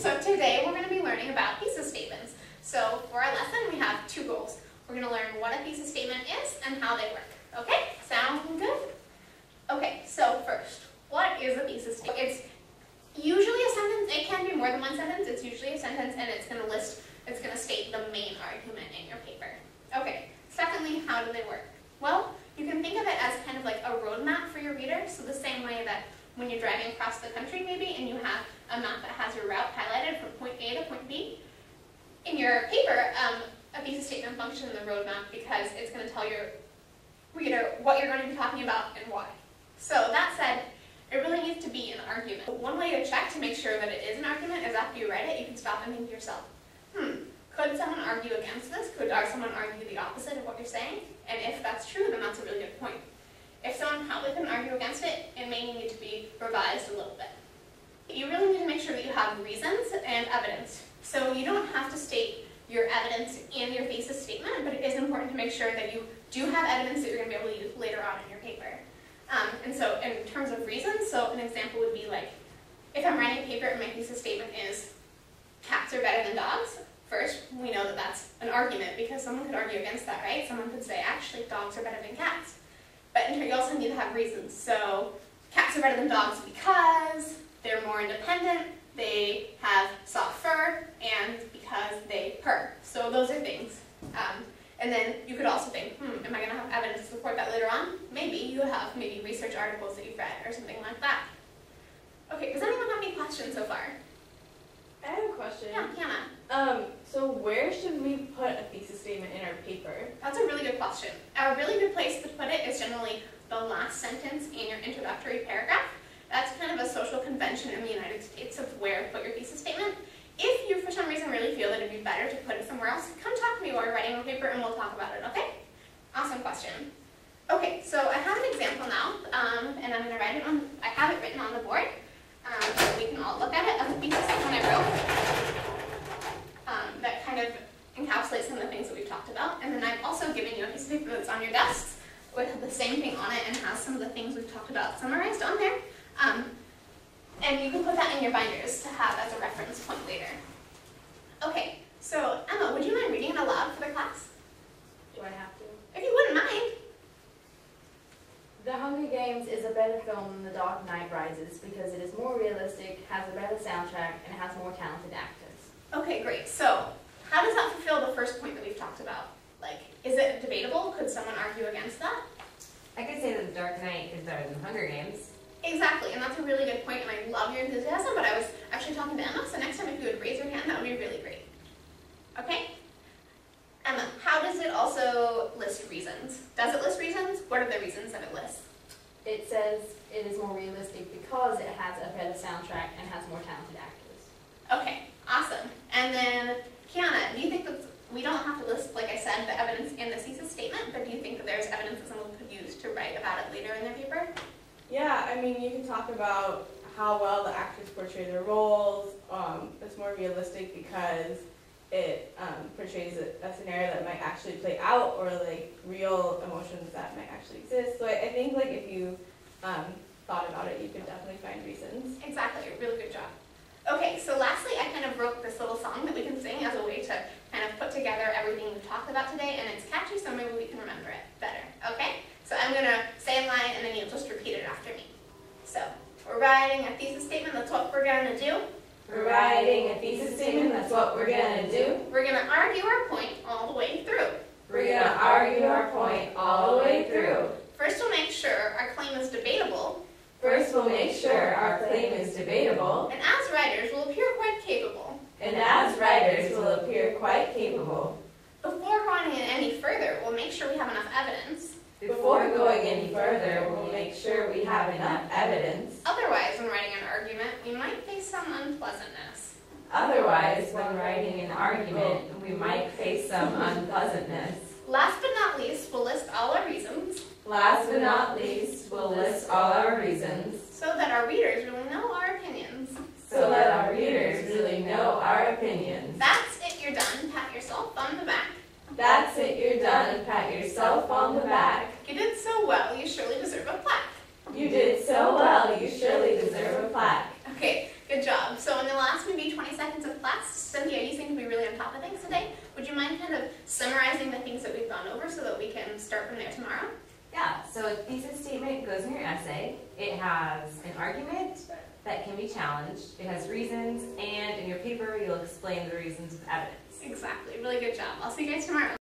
So today we're going to be learning about thesis statements. So for our lesson we have two goals. We're going to learn what a thesis statement is and how they work. Okay? Sound good? Okay, so first, what is a thesis statement? It's usually a sentence. It can be more than one sentence. It's usually a sentence and it's going to state the main argument in your paper. Okay, secondly, how do they work? Well, you can think of it as kind of like a roadmap for your reader. So the same way that when you're driving across the country maybe and you have a map that has your route highlighted from point A to point B, in your paper, a thesis statement functions in the roadmap because it's going to tell your reader what you're going to be talking about and why. So that said, it really needs to be an argument. One way to check to make sure that it is an argument is after you write it, you can stop and think to yourself, could someone argue against this? Could someone argue the opposite of what you're saying? And if that's true, then that's a really good point. If someone probably couldn't argue against it, it may need to be revised a little bit. You really need to make sure that you have reasons and evidence. So you don't have to state your evidence in your thesis statement, but it is important to make sure that you do have evidence that you're going to be able to use later on in your paper. And so in terms of reasons, so an example would be like, if I'm writing a paper and my thesis statement is cats are better than dogs, first, we know that that's an argument because someone could argue against that, right? Someone could say, actually, dogs are better than cats. But you also need to have reasons. So cats are better than dogs because they're more independent, they have soft fur, and because they purr. So those are things. And then you could also think, am I going to have evidence to support that later on? Maybe you have research articles that you've read or something like that. Okay, does anyone have any questions so far? I have a question. Yeah, Hannah. So where should we put a thesis statement in our paper? That's a really good question. A really good place to put it is generally the last sentence in your introductory paragraph. That's kind of a social convention in the United States of where to put your thesis statement. If you, for some reason, really feel that it'd be better to put it somewhere else, come talk to me while you're writing your paper and we'll talk about it, okay? Awesome question. Okay, so I have an example now, and I'm going to write it on, I have it written on the board, so we can all look at it, of a thesis statement I wrote that kind of encapsulates some of the things that we've talked about. And then I've also given you a piece of paper that's on your desks with the same thing on it and has some of the things we've talked about summarized on there. And you can put that in your binders to have as a reference point later. Okay, so Emma, would you mind reading it aloud for the class? Do I have to? If you wouldn't mind. The Hunger Games is a better film than The Dark Knight Rises because it is more realistic, has a better soundtrack, and has more talented actors. Okay, great. So, how does that fulfill the first point that we've talked about? Like, is it debatable? Could someone argue against that? I could say that The Dark Knight is better than The Hunger Games. Exactly, and that's a really good point, and I love your enthusiasm, but I was actually talking to Emma, so next time if you would raise your hand, that would be really great. Okay? Emma, how does it also list reasons? Does it list reasons? What are the reasons that it lists? It says it is more realistic because it has a better soundtrack and has more talented actors. Okay, awesome. And then, Kiana, do you think that we don't have to list, like I said, the evidence in the thesis statement, but do you think that there's evidence that someone could use to write about it later in their paper? Yeah, I mean, you can talk about how well the actors portray their roles. It's more realistic because it portrays a scenario that might actually play out, or like real emotions that might actually exist. So I think like if you thought about it, you could definitely find reasons. Exactly, really good job. Okay, so lastly, I kind of wrote this little song that we can sing as a way to kind of put together everything we've talked about today, and it's catchy, so maybe we can remember it better, okay? So I'm going to say a line, and then you'll just repeat it after me. So, we're writing a thesis statement, that's what we're going to do. We're writing a thesis statement, that's what we're going to do. We're going to argue our point all the way through. We're going to argue our point all the way through. First, we'll make sure our claim is debatable. First, we'll make sure our claim is debatable. And as writers, we'll appear quite capable. And as writers, we'll appear quite capable. Before going any further, we'll make sure we have enough evidence. Before going any further, we'll make sure we have enough evidence. Otherwise, when writing an argument, we might face some unpleasantness. Otherwise, when writing an argument, we might face some unpleasantness. Last but not least, we'll list all our reasons. Last but not least, we'll list all our reasons. So that our readers really know our opinions. So that our readers really know our opinions. That's it, you're done. Pat yourself on the back. That's it, you're done. Pat yourself on the back. You did so well, you surely deserve a plaque. You did so well, you surely deserve a plaque. Okay, good job. So in the last maybe 20 seconds summarizing the things that we've gone over so that we can start from there tomorrow? Yeah, so a thesis statement goes in your essay. It has an argument that can be challenged. It has reasons, and in your paper, you'll explain the reasons with evidence. Exactly. Really good job. I'll see you guys tomorrow.